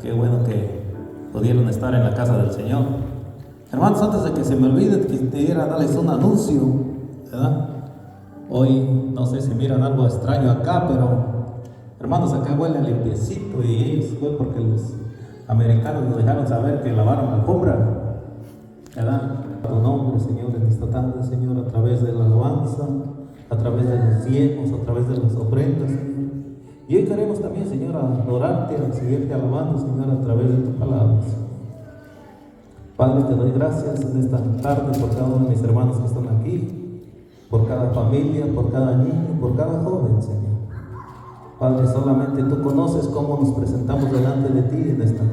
Qué bueno que pudieron estar en la casa del Señor. Hermanos, antes de que se me olvide, quisiera darles un anuncio, ¿verdad? Hoy no sé si miran algo extraño acá, pero hermanos, acá huele limpiecito, y ellos fue porque los americanos nos dejaron saber que lavaron la alfombra, ¿verdad? Tu nombre, Señor, en esta tarde, Señor, a través de la alabanza, a través de los diezmos, a través de las ofrendas, Señor. Y hoy queremos también, Señor, adorarte, a seguirte alabando, Señor, a través de tu palabra, Señor. Padre, te doy gracias en esta tarde por cada uno de mis hermanos que están aquí, por cada familia, por cada niño, por cada joven, Señor. Padre, solamente tú conoces cómo nos presentamos delante de ti en esta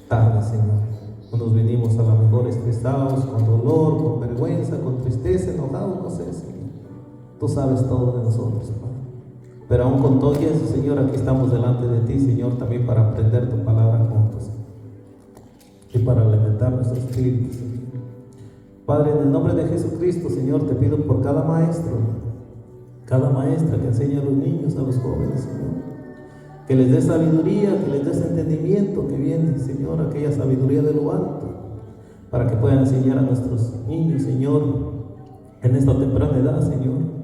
tarde, Señor. Nos vinimos a lo mejor estresados, con dolor, con vergüenza, con tristeza, enojados, no sé, Señor. Tú sabes todo de nosotros, Padre. Pero aún con todo eso, Señor, aquí estamos delante de ti, Señor, también para aprender tu palabra juntos, Señor, y para alimentar nuestro espíritu, Señor. Padre, en el nombre de Jesucristo, Señor, te pido por cada maestro, cada maestra que enseña a los niños, a los jóvenes, Señor, que les dé sabiduría, que les des entendimiento, que viene, Señor, aquella sabiduría de lo alto, para que puedan enseñar a nuestros niños, Señor, en esta temprana edad, Señor,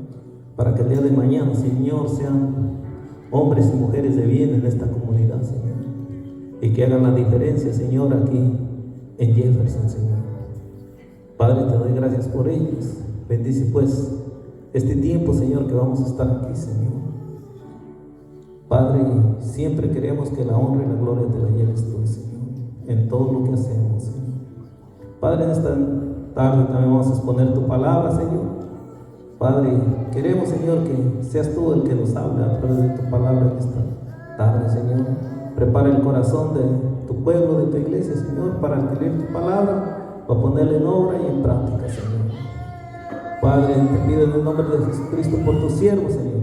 para que el día de mañana, Señor, sean hombres y mujeres de bien en esta comunidad, Señor, y que hagan la diferencia, Señor, aquí en Jefferson, Señor. Padre, te doy gracias por ellos. Bendice pues este tiempo, Señor, que vamos a estar aquí, Señor. Padre, siempre queremos que la honra y la gloria te la lleves tú, Señor, en todo lo que hacemos, Señor. Padre, en esta tarde también vamos a exponer tu palabra, Señor. Padre, queremos, Señor, que seas tú el que nos hable a través de tu palabra en esta tarde, Señor. Prepara el corazón de tu pueblo, de tu iglesia, Señor, para adquirir tu palabra, para ponerla en obra y en práctica, Señor. Padre, te pido en el nombre de Jesucristo por tu siervo, Señor,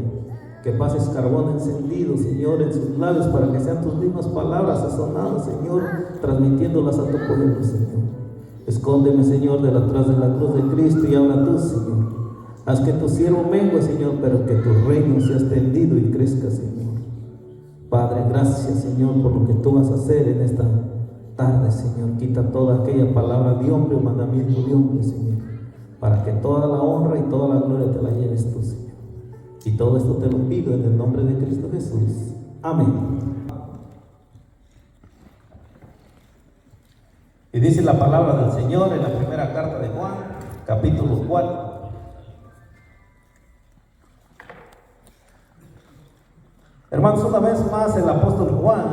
que pases carbón encendido, Señor, en sus labios, para que sean tus mismas palabras sazonadas, Señor, transmitiéndolas a tu pueblo, Señor. Escóndeme, Señor, detrás de la cruz de Cristo, y habla tú, Señor. Haz que tu siervo mengue, Señor, pero que tu reino sea extendido y crezca, Señor. Padre, gracias, Señor, por lo que tú vas a hacer en esta tarde, Señor. Quita toda aquella palabra de hombre o mandamiento de hombre, Señor, para que toda la honra y toda la gloria te la lleves tú, Señor. Y todo esto te lo pido en el nombre de Cristo Jesús. Amén. Y dice la palabra del Señor en la primera carta de Juan, capítulo 4. Hermanos, una vez más el apóstol Juan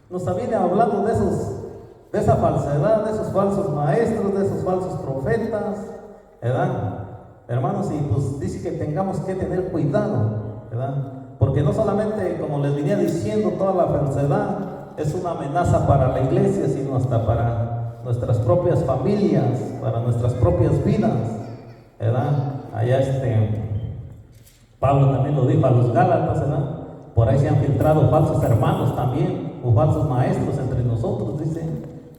nos viene hablando de esa falsedad, de esos falsos maestros, de esos falsos profetas, ¿verdad? Hermanos, y pues dice que tengamos que tener cuidado, ¿verdad? Porque no solamente, como les venía diciendo, toda la falsedad es una amenaza para la iglesia, sino hasta para nuestras propias familias, para nuestras propias vidas, ¿verdad? Allá Pablo también lo dijo a los Gálatas, ¿verdad? Por ahí se han filtrado falsos hermanos también, o falsos maestros entre nosotros, dice,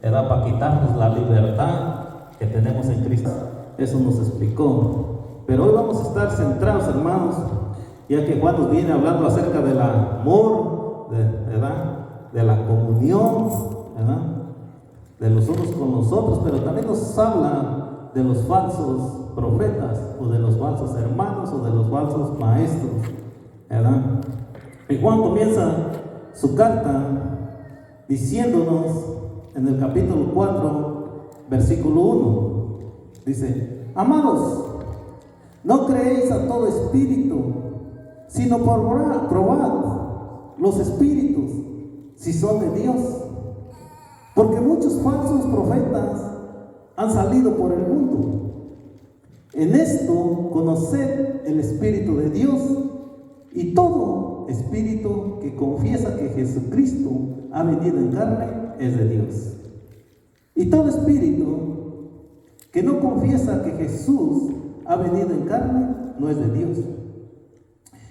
¿verdad? Para quitarnos la libertad que tenemos en Cristo. Eso nos explicó. Pero hoy vamos a estar centrados, hermanos, ya que Juan nos viene hablando acerca del amor, ¿verdad? De la comunión, ¿verdad? De los unos con los otros, pero también nos habla de los falsos profetas, o de los falsos hermanos, o de los falsos maestros, ¿verdad? Y Juan comienza su carta diciéndonos en el capítulo 4, versículo 1, dice: amados, no creéis a todo espíritu, sino probad los espíritus si son de Dios, porque muchos falsos profetas han salido por el mundo. En esto conoced el Espíritu de Dios, y todo espíritu que confiesa que Jesucristo ha venido en carne es de Dios. Y todo espíritu que no confiesa que Jesús ha venido en carne no es de Dios.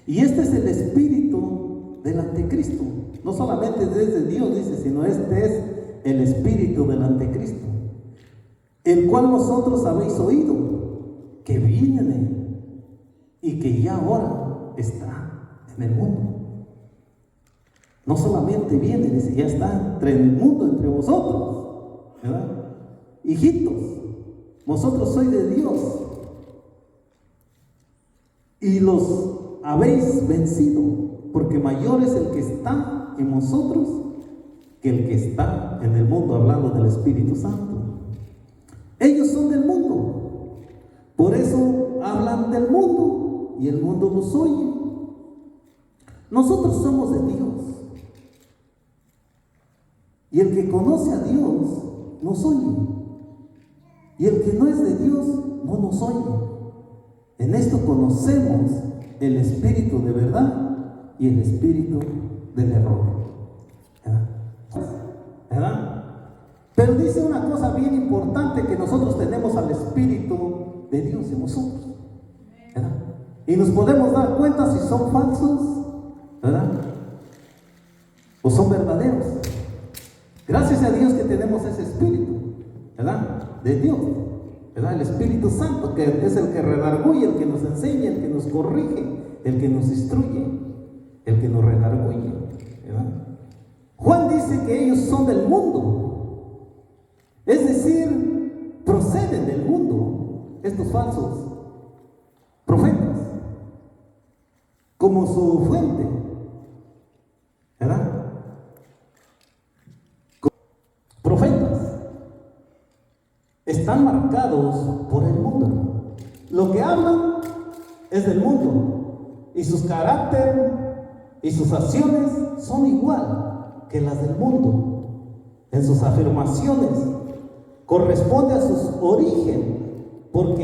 Y este es el espíritu del anticristo. No solamente es de Dios, dice, sino este es el espíritu del anticristo, el cual vosotros habéis oído que viene y que ya ahora está en el mundo. No solamente viene, dice, ya está entre el mundo, entre vosotros, ¿verdad? Hijitos, vosotros sois de Dios y los habéis vencido, porque mayor es el que está en vosotros que el que está en el mundo, hablando del Espíritu Santo. Ellos son del mundo, por eso hablan del mundo y el mundo los oye. Nosotros somos de Dios, y el que conoce a Dios nos oye, y el que no es de Dios no nos oye. En esto conocemos el espíritu de verdad y el espíritu del error. ¿Verdad? Pero dice una cosa bien importante, que nosotros tenemos al Espíritu de Dios en nosotros, ¿verdad? Y nos podemos dar cuenta si son falsos, ¿verdad? O son verdaderos. Gracias a Dios que tenemos ese Espíritu, ¿verdad? De Dios, ¿verdad? El Espíritu Santo, que es el que redarguye, el que nos enseña, el que nos corrige, el que nos instruye, el que nos redarguye, ¿verdad? Juan dice que ellos son del mundo, es decir, proceden del mundo, estos falsos profetas, como su fuente, ¿verdad? Profetas están marcados por el mundo. Lo que hablan es del mundo, y sus carácter y sus acciones son igual que las del mundo. En sus afirmaciones corresponde a sus orígenes, porque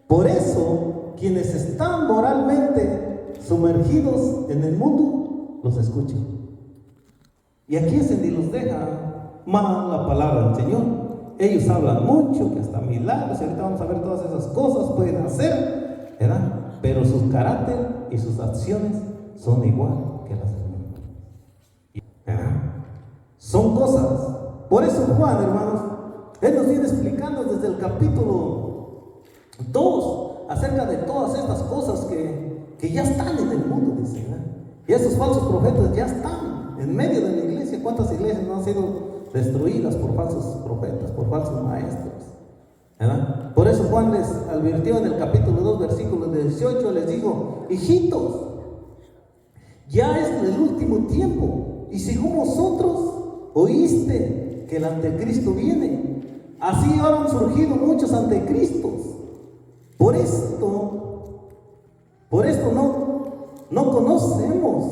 por eso quienes están moralmente sumergidos en el mundo los escuchan. Y aquí es donde los deja mal la palabra del Señor. Ellos hablan mucho, que hasta milagros, y ahorita vamos a ver todas esas cosas pueden hacer, ¿verdad? Pero sus carácter y sus acciones son igual que las del mundo, ¿verdad? Son cosas. Por eso Juan, hermanos, él nos viene explicando desde el capítulo 2 acerca de todas estas cosas que ya están en el mundo, dice, ¿verdad? Y esos falsos profetas ya están en medio de la iglesia. ¿Cuántas iglesias no han sido destruidas por falsos profetas, por falsos maestros, ¿verdad? Por eso Juan les advirtió en el capítulo 2, versículo 18, les dijo: hijitos, ya es el último tiempo, y según vosotros oíste que el anticristo viene, así ahora han surgido muchos anticristos. Por esto no conocemos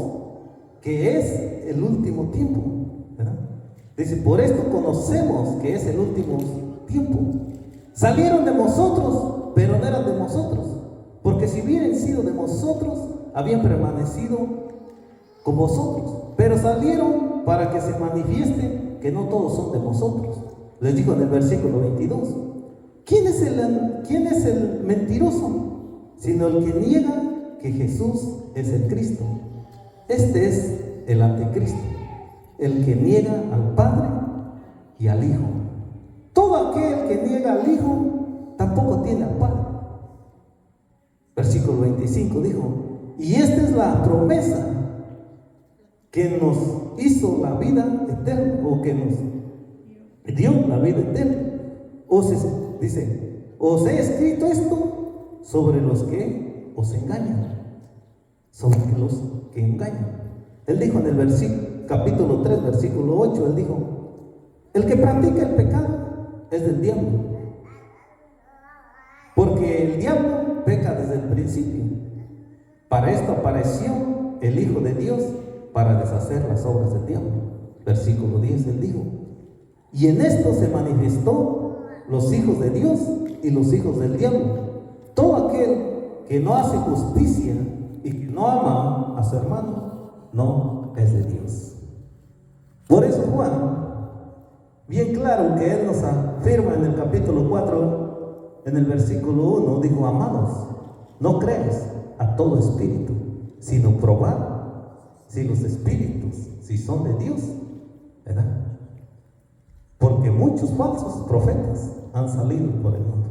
que es el último tiempo, ¿verdad? Dice, por esto conocemos que es el último tiempo. Salieron de vosotros, pero no eran de vosotros, porque si hubieran sido de vosotros, habían permanecido con vosotros, pero salieron para que se manifieste que no todos son de vosotros. Les dijo en el versículo 22, ¿quién es el mentiroso? Sino el que niega que Jesús es el Cristo. Este es el anticristo, el que niega al Padre y al Hijo. Todo aquel que niega al Hijo tampoco tiene al Padre. Versículo 25 dijo: y esta es la promesa que nos hizo la vida eterna, o que nos dio la vida eterna. Dice, os he escrito esto sobre los que os engañan, sobre los que engañan. Él dijo en el capítulo 3, versículo 8, él dijo: el que practica el pecado es del diablo, porque el diablo peca desde el principio. Para esto apareció el Hijo de Dios, para deshacer las obras del diablo. Versículo 10, él dijo: y en esto se manifestó los hijos de Dios y los hijos del diablo. Todo aquel que no hace justicia y que no ama a su hermano, no es de Dios. Por eso Juan, bien claro que él nos afirma en el capítulo 4, en el versículo 1, dijo: amados, no creas a todo espíritu, sino probad si los espíritus, si son de Dios, ¿verdad? Porque muchos falsos profetas han salido por el mundo.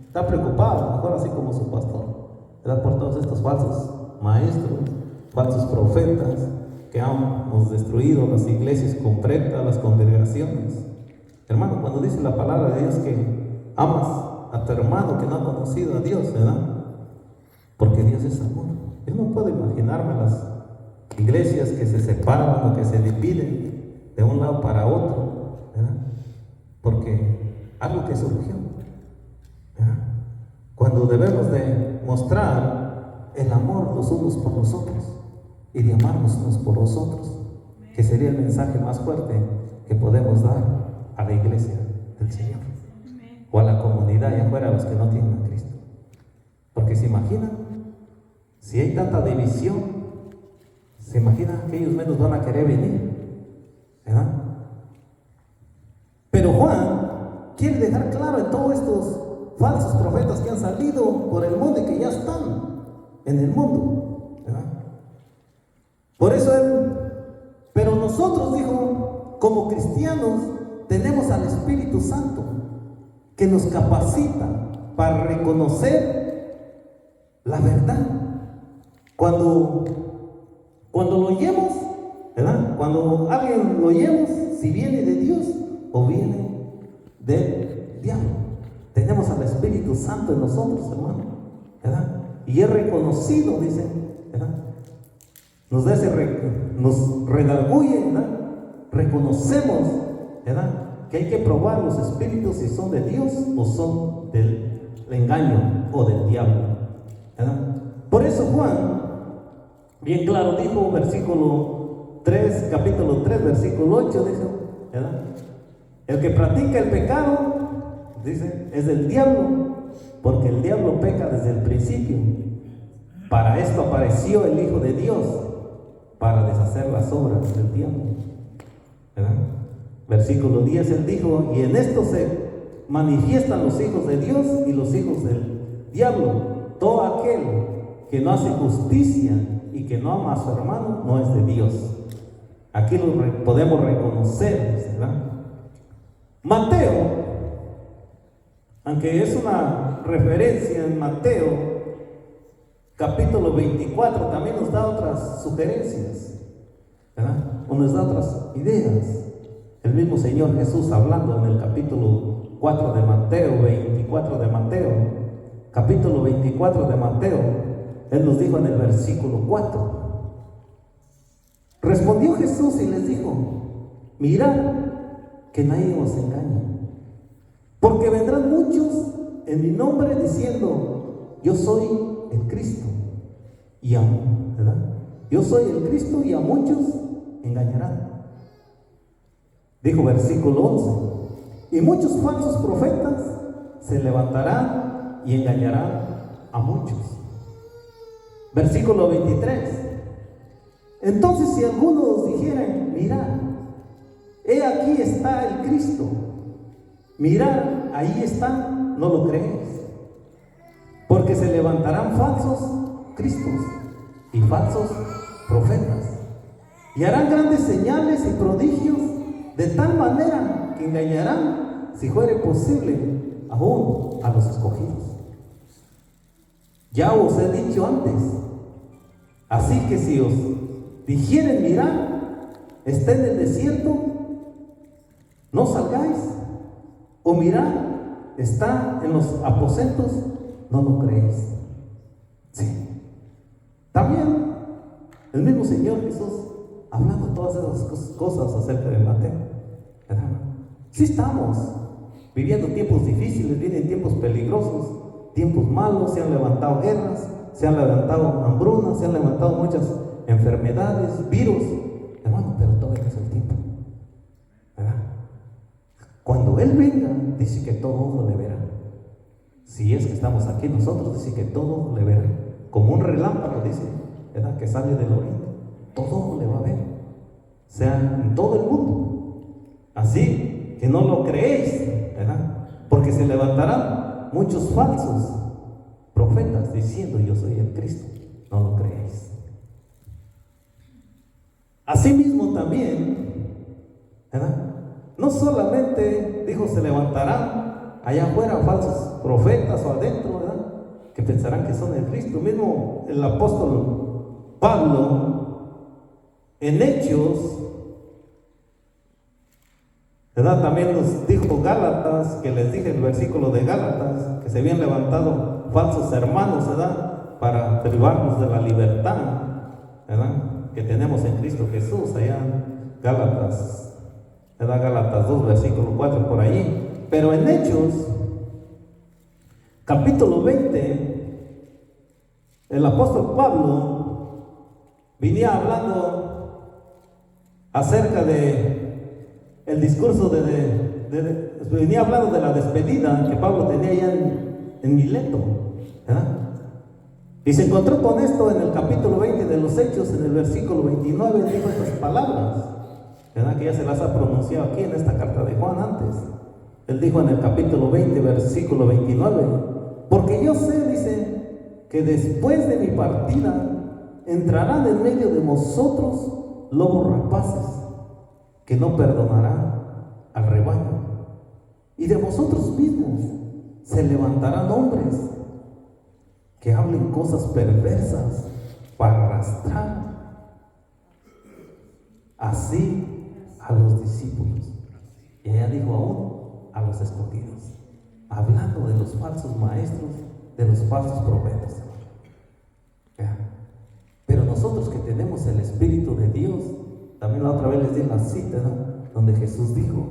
Está preocupado, mejor así como su pastor, ¿verdad? Por todos estos falsos maestros, falsos profetas que hemos destruido las iglesias completas, las congregaciones. Hermano, cuando dice la palabra de Dios que amas a tu hermano que no ha conocido a Dios, ¿verdad? Porque Dios es amor. Yo no puedo imaginarme las iglesias que se separan o que se dividen de un lado para otro, ¿verdad? Porque algo que surgió, ¿verdad? Cuando debemos de mostrar el amor los unos por los otros y de amarnos unos por los otros, que sería el mensaje más fuerte que podemos dar a la iglesia del Señor o a la comunidad y afuera a los que no tienen a Cristo. Porque se imaginan, si hay tanta división, se imaginan que ellos menos van a querer venir, ¿verdad? Pero Juan quiere dejar claro en todos estos falsos profetas que han salido por el mundo y que ya están en el mundo, ¿verdad? Por eso pero nosotros, dijo, como cristianos tenemos al Espíritu Santo que nos capacita para reconocer la verdad. Cuando lo oyemos, ¿verdad? Cuando alguien lo oyemos, si viene de Dios o viene del diablo. Tenemos al Espíritu Santo en nosotros, hermano, ¿verdad? Y es reconocido, dice, ¿verdad? Nos redarguye, ¿verdad? Reconocemos, ¿verdad? Que hay que probar los espíritus si son de Dios o son del engaño o del diablo, ¿verdad? Por eso Juan, bien claro, dijo, versículo 3, capítulo 3, versículo 8, dijo, ¿verdad? El que practica el pecado, dice, es del diablo, porque el diablo peca desde el principio. Para esto apareció el Hijo de Dios, para deshacer las obras del diablo, ¿verdad? Versículo 10, él dijo, y en esto se manifiestan los hijos de Dios y los hijos del diablo. Todo aquel que no hace justicia y que no ama a su hermano no es de Dios. Aquí lo podemos reconocer, ¿verdad? Mateo, aunque es una referencia en Mateo capítulo 24, también nos da otras sugerencias, ¿verdad? O nos da otras ideas. El mismo Señor Jesús hablando en el capítulo 4 de Mateo, 24 de Mateo, capítulo 24 de Mateo, Él nos dijo en el versículo 4, respondió Jesús y les dijo, mirad que nadie os engañe, porque vendrán muchos en mi nombre diciendo, yo soy el Cristo, y ¿verdad? Yo soy el Cristo y a muchos engañarán. Dijo versículo 11, y muchos falsos profetas se levantarán y engañarán a muchos. Versículo 23, entonces si algunos dijeran, mirad, he aquí está el Cristo, mirad, ahí está, no lo creéis, porque se levantarán falsos cristos y falsos profetas, y harán grandes señales y prodigios, de tal manera que engañarán, si fuere posible, aún a los escogidos. Ya os he dicho antes, así que si os dijeren, mirad, está en el desierto, no salgáis, o mirad, está en los aposentos, no lo creéis. Sí. También el mismo Señor Jesús hablando todas esas cosas acerca de Mateo, ¿verdad? Sí estamos viviendo tiempos difíciles, vienen tiempos peligrosos, tiempos malos, se han levantado guerras, se han levantado hambrunas, se han levantado muchas enfermedades, virus, hermano, pero todavía es el tiempo, ¿verdad? Cuando Él venga, dice que todo ojo le verá. Si es que estamos aquí nosotros, dice que todo ojo le verá, como un relámpago, dice, ¿verdad? Que sale del oriente, todo ojo le va a ver, sea en todo el mundo. Así que no lo creéis, ¿verdad? Porque se levantarán muchos falsos profetas diciendo, yo soy el Cristo, no lo creéis. Asimismo también, ¿verdad? No solamente dijo se levantarán allá afuera falsos profetas o adentro, ¿verdad? Que pensarán que son el Cristo. Mismo el apóstol Pablo en Hechos, ¿verdad? También nos dijo Gálatas, que les dije el versículo de Gálatas, que se habían levantado falsos hermanos, ¿verdad? Para privarnos de la libertad, ¿verdad? Que tenemos en Cristo Jesús, allá en Gálatas, ¿verdad? Gálatas 2, versículo 4, por allí. Pero en Hechos, capítulo 20, el apóstol Pablo venía hablando acerca de el discurso venía hablando de la despedida que Pablo tenía allá en Mileto, ¿verdad? Y se encontró con esto en el capítulo 20 de los Hechos, en el versículo 29, dijo estas palabras, ¿verdad? Que ya se las ha pronunciado aquí en esta carta de Juan antes. Él dijo en el capítulo 20, versículo 29, porque yo sé, dice, que después de mi partida entrarán en medio de vosotros lobos rapaces, que no perdonarán al rebaño, y de vosotros mismos se levantarán hombres que hablen cosas perversas para arrastrar así a los discípulos. Y ella dijo aún a los escogidos, hablando de los falsos maestros, de los falsos profetas. Pero nosotros que tenemos el Espíritu de Dios, también la otra vez les di la cita, ¿no? Donde Jesús dijo,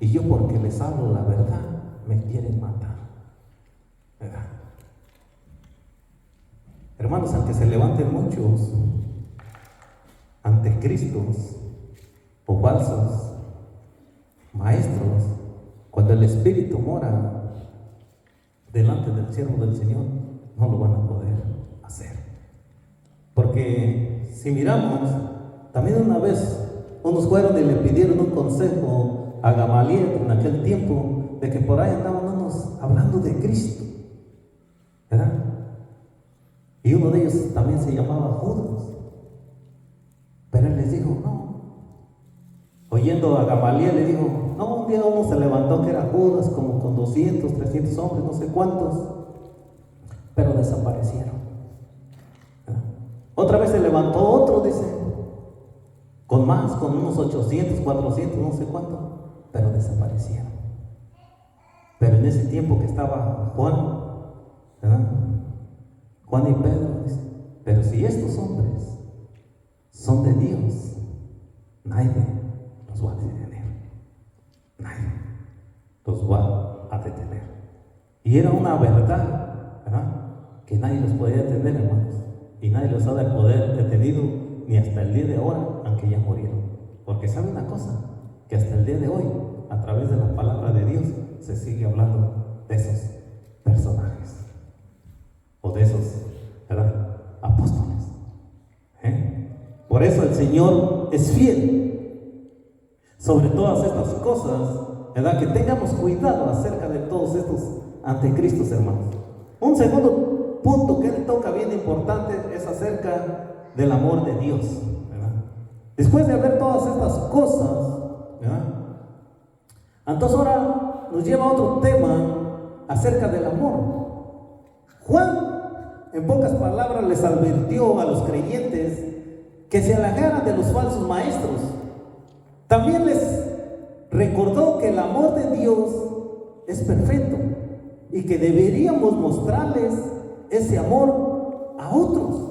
y yo porque les hablo la verdad, me quieren matar, ¿verdad? Hermanos, aunque se levanten muchos anticristos o falsos maestros, cuando el Espíritu mora delante del siervo del Señor, no lo van a poder hacer. Porque si miramos, también una vez unos fueron y le pidieron un consejo a Gamaliel en aquel tiempo, de que por ahí andaban unos hablando de Cristo, ¿verdad? Y uno de ellos también se llamaba Judas. Pero él les dijo, no. Oyendo a Gamaliel le dijo, no, un día uno se levantó que era Judas, como con 200, 300 hombres, no sé cuántos, pero desaparecieron. ¿Verdad? Otra vez se levantó otro, dice, con más, con unos 800, 400, no sé cuánto, pero desaparecieron. Pero en ese tiempo que estaba Juan, ¿verdad? Juan y Pedro, dice, pero si estos hombres son de Dios, nadie los va a detener. Nadie los va a detener. Y era una verdad, ¿verdad? Que nadie los podía detener, hermanos. Y nadie los ha de poder detenido ni hasta el día de ahora, aunque ya murieron. Porque sabe una cosa, que hasta el día de hoy, a través de la palabra de Dios, se sigue hablando de esos personajes. O de esos, ¿verdad? Apóstoles. Por eso el Señor es fiel sobre todas estas cosas, ¿verdad? Que tengamos cuidado acerca de todos estos anticristos, hermanos. Un segundo punto que él toca bien importante es acerca del amor de Dios, ¿verdad? Después de ver todas estas cosas, ¿verdad? Entonces ahora nos lleva a otro tema acerca del amor. Juan, en pocas palabras, les advirtió a los creyentes que se alejaran de los falsos maestros. También les recordó que el amor de Dios es perfecto y que deberíamos mostrarles ese amor a otros.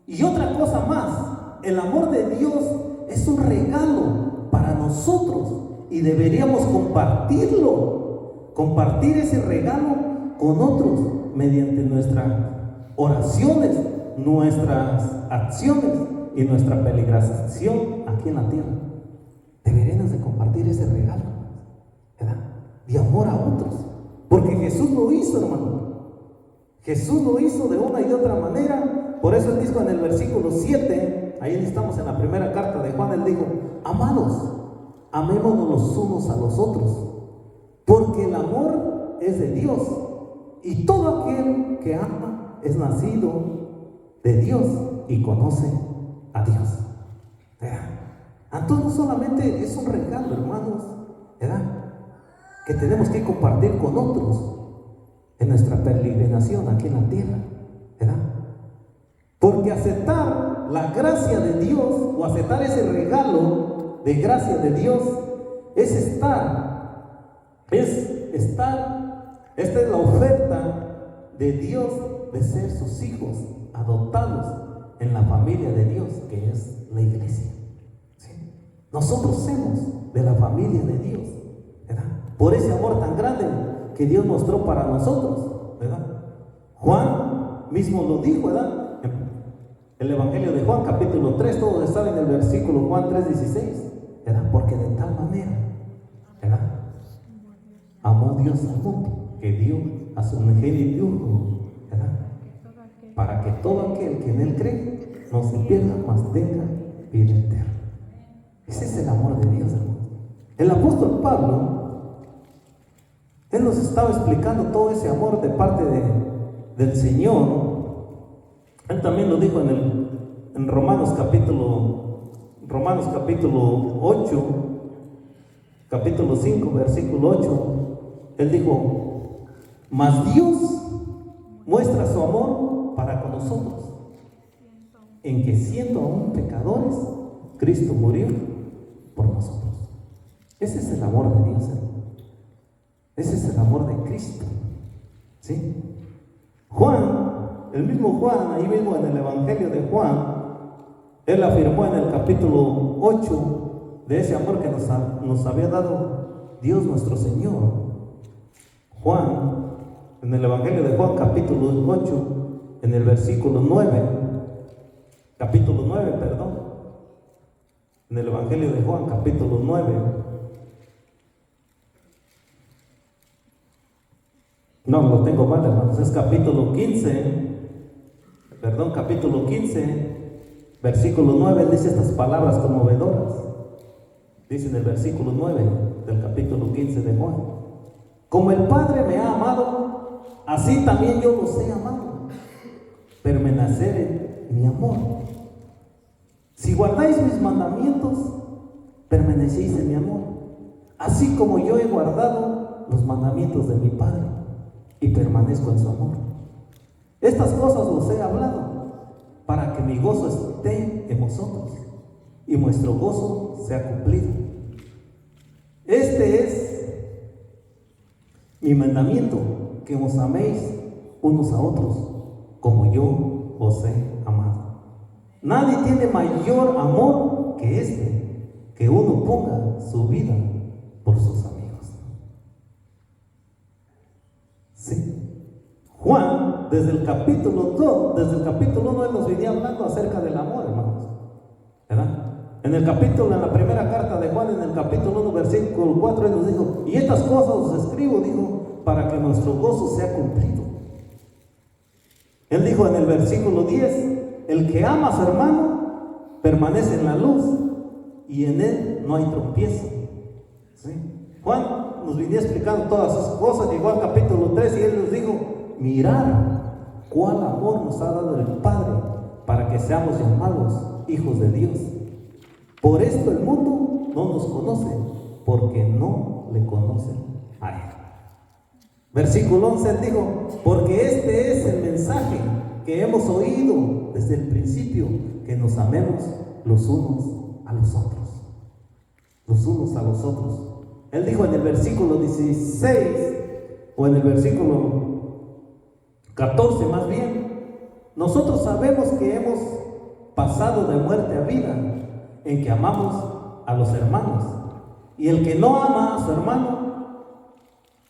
Y otra cosa más, el amor de Dios es un regalo para nosotros y deberíamos compartir ese regalo con otros mediante nuestras oraciones, nuestras acciones y nuestra peregrinación aquí en la tierra. Deberíamos de compartir ese regalo, ¿verdad? De amor a otros, porque Jesús lo hizo, hermano. Jesús lo hizo de una y de otra manera. Por eso él dijo en el versículo 7, ahí estamos en la primera carta de Juan, él dijo, amados, amémonos los unos a los otros, porque el amor es de Dios, y todo aquel que ama es nacido de Dios y conoce a Dios. ¿Verdad? Entonces no solamente es un regalo, hermanos, ¿verdad? Que tenemos que compartir con otros en nuestra peregrinación aquí en la tierra, ¿verdad? Porque aceptar la gracia de Dios o aceptar ese regalo de gracia de Dios es estar, esta es la oferta de Dios de ser sus hijos adoptados en la familia de Dios, que es la iglesia. ¿Sí? Nosotros somos de la familia de Dios, ¿verdad? Por ese amor tan grande que Dios mostró para nosotros, ¿verdad? Juan mismo lo dijo, ¿verdad? El Evangelio de Juan, capítulo 3, todos saben el versículo Juan 3:16, ¿verdad? Porque de tal manera, ¿verdad?, amó Dios al mundo, que dio a su unigénito Hijo, ¿verdad?, para que todo aquel que en Él cree no se pierda, mas tenga vida eterna. Ese es el amor de Dios, hermano. El apóstol Pablo, él nos estaba explicando todo ese amor de parte del Señor. Él también lo dijo en Romanos capítulo 8, capítulo 5, versículo 8. Él dijo: mas Dios muestra su amor para con nosotros, en que siendo aún pecadores, Cristo murió por nosotros. Ese es el amor de Dios, hermano. Ese es el amor de Cristo, ¿sí? Juan, el mismo Juan, ahí mismo en el Evangelio de Juan, él afirmó en el capítulo 8 de ese amor que nos había dado Dios nuestro Señor. Juan, en el Evangelio de Juan, capítulo 8, en el versículo 9, capítulo 9, perdón, en el Evangelio de Juan, capítulo 9, no, lo tengo mal, hermanos, es capítulo 15, versículo 9, él dice estas palabras conmovedoras. Dice en el versículo 9 del capítulo 15 de Juan: como el Padre me ha amado, así también yo los he amado. Permanecer en mi amor. Si guardáis mis mandamientos, permanecéis en mi amor, así como yo he guardado los mandamientos de mi Padre y permanezco en su amor. Estas cosas os he hablado para que mi gozo esté en vosotros y vuestro gozo sea cumplido. Este es mi mandamiento, que os améis unos a otros como yo os he amado. Nadie tiene mayor amor que este, que uno ponga su vida por sus amigos. Sí. Juan, desde el capítulo 1, él nos venía hablando acerca del amor, hermanos, ¿verdad? En la primera carta de Juan, en el capítulo 1, versículo 4, él nos dijo: y estas cosas os escribo, dijo, para que nuestro gozo sea cumplido. Él dijo en el versículo 10: el que ama a su hermano permanece en la luz, y en él no hay tropiezo. ¿Sí? Juan nos venía explicando todas esas cosas. Llegó al capítulo 3 y él nos dijo: mirad cuál amor nos ha dado el Padre para que seamos llamados hijos de Dios. Por esto el mundo no nos conoce, porque no le conocen a Él. Versículo 11, él dijo: porque este es el mensaje que hemos oído desde el principio, que nos amemos los unos a los otros. Los unos a los otros. Él dijo en el versículo 16, o en el versículo 14 más bien: nosotros sabemos que hemos pasado de muerte a vida, en que amamos a los hermanos, y el que no ama a su hermano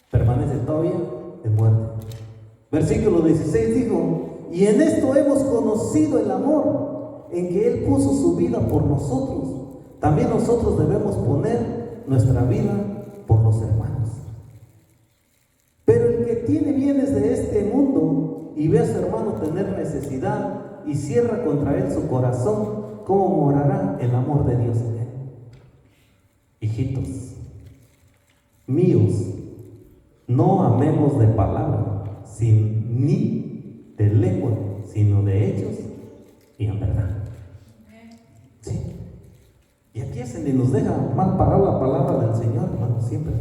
permanece todavía en muerte. Versículo 16 dijo: y en esto hemos conocido el amor, en que Él puso su vida por nosotros. También nosotros debemos poner nuestra vida por los hermanos. Pero el que tiene bienes de este mundo y ve a su hermano tener necesidad y cierra contra él su corazón, ¿cómo morará el amor de Dios en él? Hijitos míos, no amemos de palabra, ni de lengua, sino de hechos y en verdad. Sí. Y aquí es donde nos deja mal parado la palabra del Señor, hermano, siempre.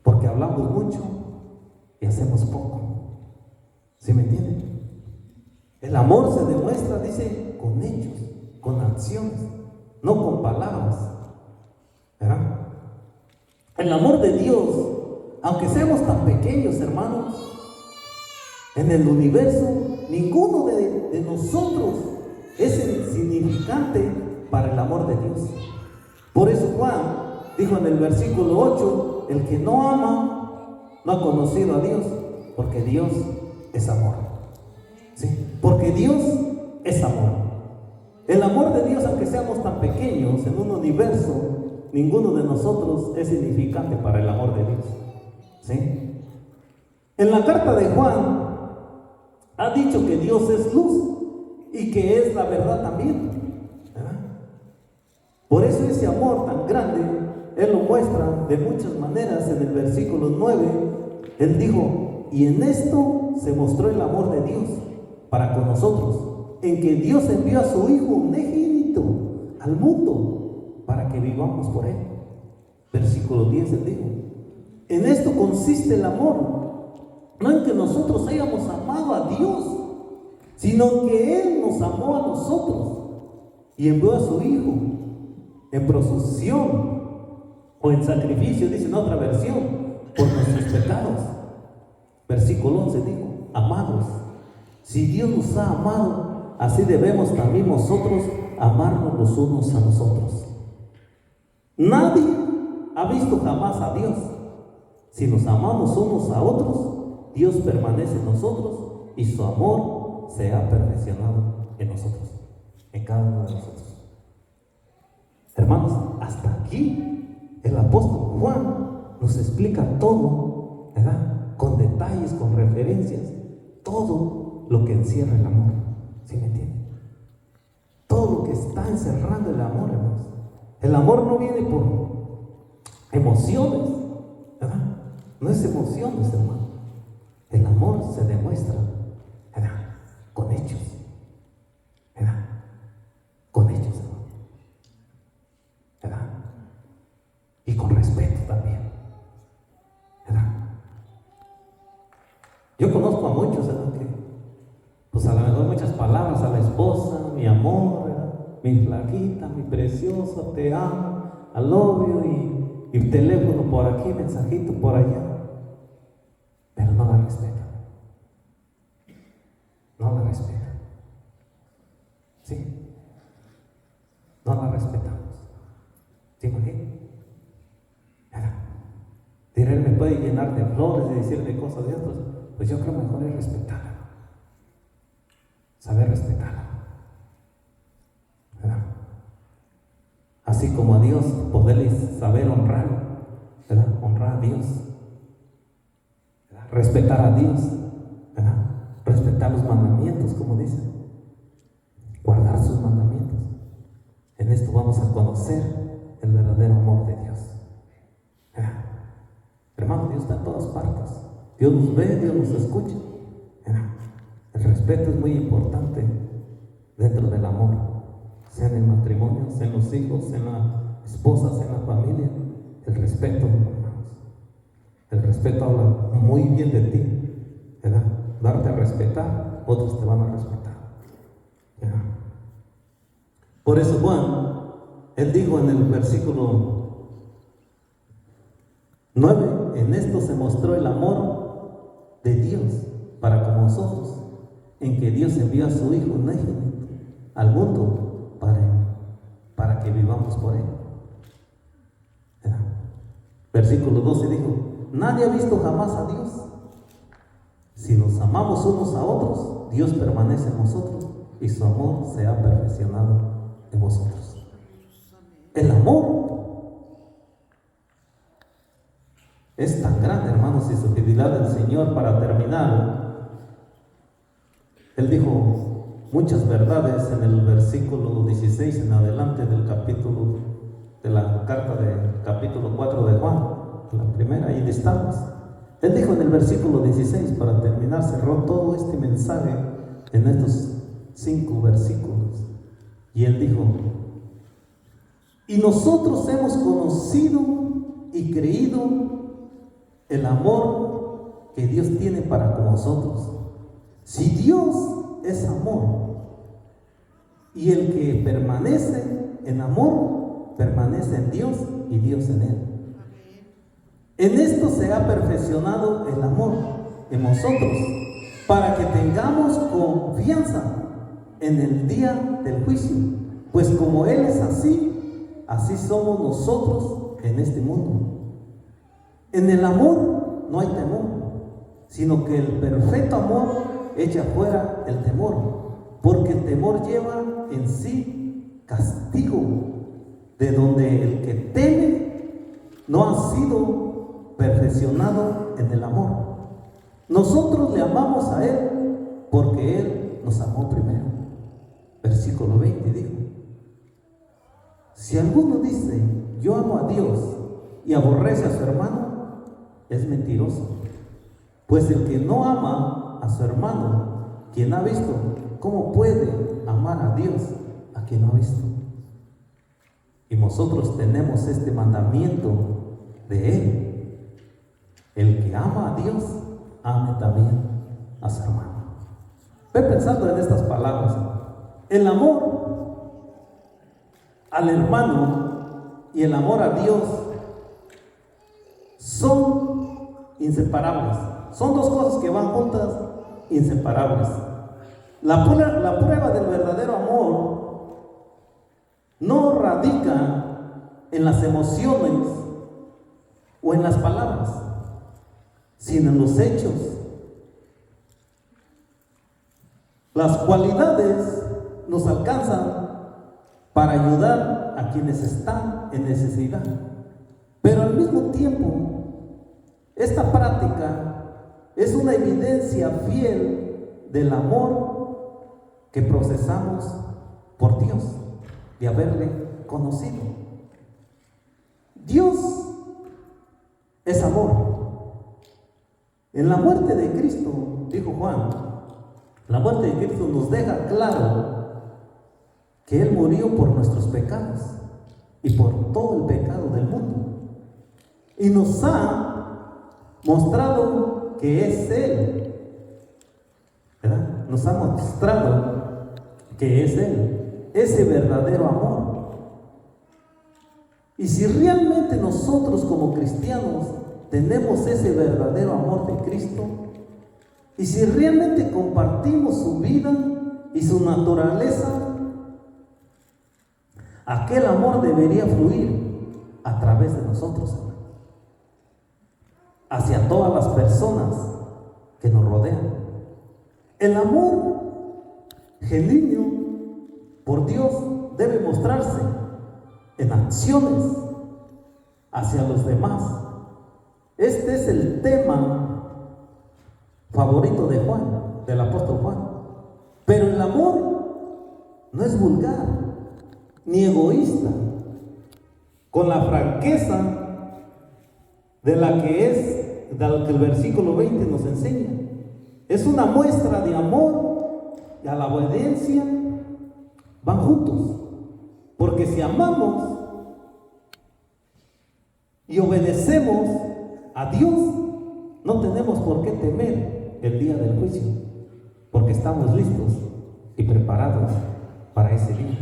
Porque hablamos mucho y hacemos poco. ¿Sí me entienden? El amor se demuestra, dice, con hechos, con acciones, no con palabras. ¿Verdad? El amor de Dios, aunque seamos tan pequeños, hermanos, en el universo, ninguno de nosotros es insignificante para el amor de Dios. Por eso Juan dijo en el versículo 8, el que no ama no ha conocido a Dios, porque Dios es amor. ¿Sí? Porque Dios es amor. El amor de Dios, aunque seamos tan pequeños en un universo, ninguno de nosotros es significante para el amor de Dios. ¿Sí? En la carta de Juan ha dicho que Dios es luz y que es la verdad también. ¿Verdad? Por eso ese amor tan grande, Él lo muestra de muchas maneras. En el versículo 9, Él dijo, y en esto se mostró el amor de Dios para con nosotros, en que Dios envió a su Hijo unigénito al mundo para que vivamos por Él. Versículo 10, Él dijo, en esto consiste el amor, no en que nosotros hayamos amado a Dios, sino que Él nos amó a nosotros y envió a su Hijo en prosución o en sacrificio, dice en otra versión, por nuestros pecados. Versículo 11 dijo, amados, si Dios nos ha amado, así debemos también nosotros amarnos los unos a nosotros. Nadie ha visto jamás a Dios. Si nos amamos unos a otros, Dios permanece en nosotros y su amor se ha perfeccionado en nosotros, en cada uno de nosotros. Hermanos, hasta aquí el apóstol Juan nos explica todo, ¿verdad? Con detalles, con referencias, todo lo que encierra el amor. ¿Sí me entienden? Todo lo que está encerrando el amor, hermanos. El amor no viene por emociones, ¿verdad? No es emociones, hermano. El amor se demuestra, ¿verdad? Con hechos, ¿verdad? Con hechos, ¿verdad? Y con respeto también, ¿verdad? Yo conozco a muchos, ¿verdad? Que, pues a lo mejor muchas palabras a la esposa, mi amor, ¿verdad? Mi flaquita, mi preciosa, te amo, al novio y teléfono por aquí, mensajito por allá. Pero no la respetan. No la respetan. ¿Sí? No la respetamos. ¿Sí, imagínate? Diré, me puede llenar de flores y decirle cosas de otros. Pues yo creo mejor es respetarla. Saber respetarla. ¿Verdad? Así como a Dios, poderle saber honrarlo. ¿Verdad? Honrar a Dios. Respetar a Dios, ¿verdad? Respetar los mandamientos, como dice, guardar sus mandamientos. En esto vamos a conocer el verdadero amor de Dios, ¿verdad? Hermano, Dios está en todas partes. Dios nos ve, Dios nos escucha, ¿verdad? El respeto es muy importante dentro del amor, sea en el matrimonio, sea en los hijos, sea en la esposa, sea en la familia. El respeto, el respeto habla muy bien de ti, ¿verdad? Darte a respetar, otros te van a respetar, ¿verdad? Por eso Juan, él dijo en el versículo 9, en esto se mostró el amor de Dios para con nosotros, en que Dios envió a su Hijo unigénito al mundo para que vivamos por Él, ¿verdad? Versículo 12 dijo, nadie ha visto jamás a Dios. Si nos amamos unos a otros, Dios permanece en nosotros y su amor se ha perfeccionado en vosotros. El amor es tan grande, hermanos, y su fidelidad del Señor. Para terminar, Él dijo muchas verdades en el versículo 16 en adelante del capítulo, de la carta del capítulo 4 de Juan. La primera, ahí estamos. Él dijo en el versículo 16, para terminar, cerró todo este mensaje en estos 5 versículos. Y él dijo, y nosotros hemos conocido y creído el amor que Dios tiene para con nosotros. Si Dios es amor. Y el que permanece en amor, permanece en Dios y Dios en él. En esto se ha perfeccionado el amor en nosotros, para que tengamos confianza en el día del juicio. Pues como Él es así, así somos nosotros en este mundo. En el amor no hay temor, sino que el perfecto amor echa fuera el temor, porque el temor lleva en sí castigo, de donde el que teme no ha sido perfeccionado en el amor. Nosotros le amamos a Él porque Él nos amó primero. Versículo 20 dijo: si alguno dice yo amo a Dios y aborrece a su hermano, es mentiroso. Pues el que no ama a su hermano, quien ha visto, ¿cómo puede amar a Dios a quien no ha visto? Y nosotros tenemos este mandamiento de Él: el que ama a Dios, ame también a su hermano. Ve pensando en estas palabras. El amor al hermano y el amor a Dios son inseparables. Son dos cosas que van juntas, inseparables. La prueba del verdadero amor no radica en las emociones o en las palabras, sino en los hechos. Las cualidades nos alcanzan para ayudar a quienes están en necesidad, pero al mismo tiempo, esta práctica es una evidencia fiel del amor que procesamos por Dios, de haberle conocido. Dios es amor. En la muerte de Cristo, dijo Juan, la muerte de Cristo nos deja claro que Él murió por nuestros pecados y por todo el pecado del mundo. Y nos ha mostrado que es Él, ¿verdad? Nos ha mostrado que es Él, ese verdadero amor. Y si realmente nosotros como cristianos tenemos ese verdadero amor de Cristo, y si realmente compartimos su vida y su naturaleza, aquel amor debería fluir a través de nosotros, hacia todas las personas que nos rodean. El amor genuino por Dios debe mostrarse en acciones hacia los demás. Este es el tema favorito de Juan, del apóstol Juan. Pero el amor no es vulgar ni egoísta, con la franqueza de la que el versículo 20 nos enseña. Es una muestra de amor, y a la obediencia van juntos, porque si amamos y obedecemos a Dios, no tenemos por qué temer el día del juicio, porque estamos listos y preparados para ese día.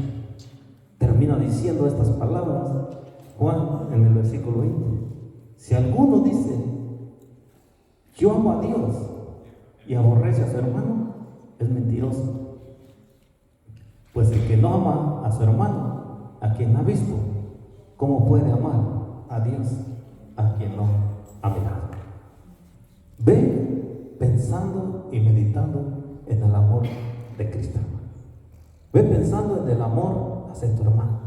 Termina diciendo estas palabras Juan en el versículo 20: si alguno dice yo amo a Dios y aborrece a su hermano, es mentiroso. Pues el que no ama a su hermano, a quien ha visto, ¿cómo puede amar a Dios a quien no ha mirado? Ve pensando y meditando en el amor de Cristo. Ve pensando en el amor hacia tu hermano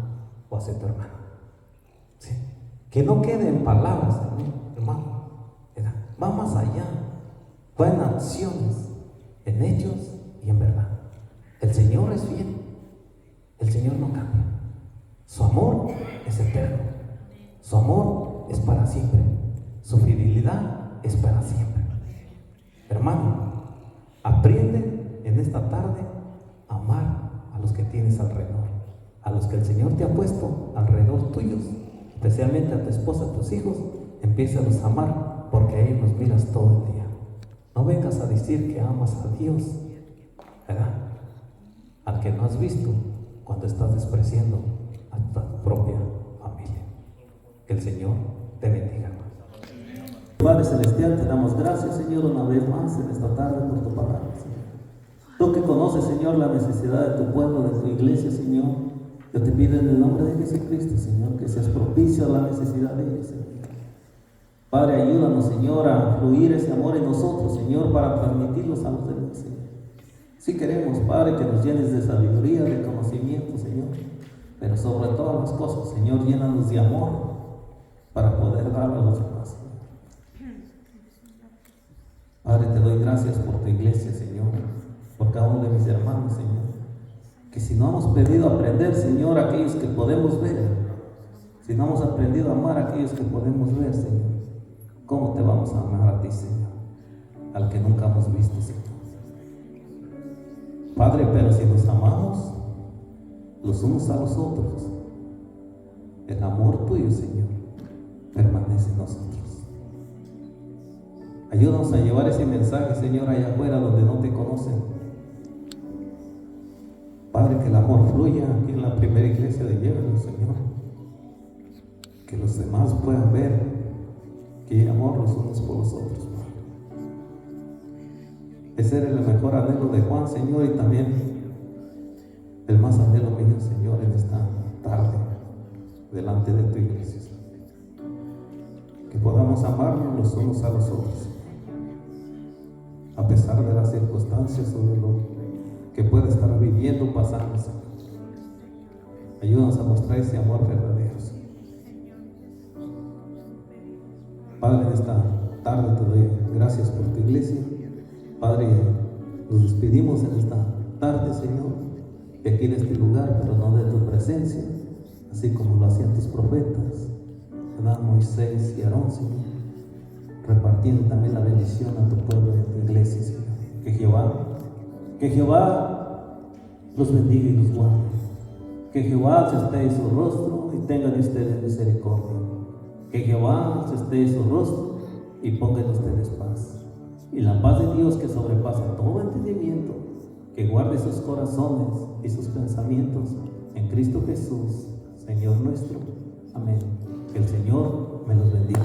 o hacia tu hermana. ¿Sí? Que no quede en palabras, hermano. Va más allá. Va en acciones, en hechos y en verdad. El Señor es fiel. El Señor no cambia. Su amor es eterno. Su amor es para siempre. Su fidelidad es para siempre. Hermano, aprende en esta tarde a amar a los que tienes alrededor, a los que el Señor te ha puesto alrededor tuyos, especialmente a tu esposa, a tus hijos. Empiézalos a amar, porque a ellos los miras todo el día. No vengas a decir que amas a Dios, ¿verdad? al que no has visto cuando estás despreciando a tu propia familia. Que el Señor te bendiga. Padre Celestial, te damos gracias, Señor, una vez más en esta tarde por tu palabra, Señor. Tú que conoces, Señor, la necesidad de tu pueblo, de tu iglesia, Señor, yo te pido en el nombre de Jesucristo, Señor, que seas propicio a la necesidad de ellos, Señor. Padre, ayúdanos, Señor, a fluir ese amor en nosotros, Señor, para transmitirlos a los demás, Señor. Si queremos, Padre, que nos llenes de sabiduría, de conocimiento, Señor, pero sobre todas las cosas, Señor, llénanos de amor para poder dar a los demás, Señor. Padre, te doy gracias por tu iglesia, Señor, por cada uno de mis hermanos, Señor, que si no hemos pedido aprender, Señor, a aquellos que podemos ver, si no hemos aprendido a amar a aquellos que podemos ver, Señor, ¿cómo te vamos a amar a ti, Señor? Al que nunca hemos visto, Señor. Padre, pero si nos amamos los unos a los otros, el amor tuyo, Señor, permanece en nosotros. Ayúdanos a llevar ese mensaje, Señor, allá afuera donde no te conocen. Padre, que el amor fluya aquí en la primera iglesia de Llévenos, Señor. Que los demás puedan ver que hay amor los unos por los otros, Padre. Ese era el mejor anhelo de Juan, Señor, y también el más anhelo mío, Señor, en esta tarde, delante de tu iglesia, Señor. Que podamos amarnos los unos a los otros, Señor, a pesar de las circunstancias o de lo que pueda estar viviendo, pasando, Señor. Ayúdanos a mostrar ese amor verdadero, Señor. Padre, en esta tarde te doy gracias por tu iglesia. Padre, nos despedimos en esta tarde, Señor, de aquí de este lugar, pero no de tu presencia, así como lo hacían tus profetas, ¿verdad? Moisés y Aarón, Señor, repartiendo también la bendición a tu pueblo y a tu iglesia, Señor. Que Jehová los bendiga y los guarde. Que Jehová se esté en su rostro y tenga de ustedes misericordia. Que Jehová se esté en su rostro y ponga en ustedes paz. Y la paz de Dios, que sobrepasa todo entendimiento, que guarde sus corazones y sus pensamientos en Cristo Jesús, Señor nuestro. Amén. Que el Señor me los bendiga.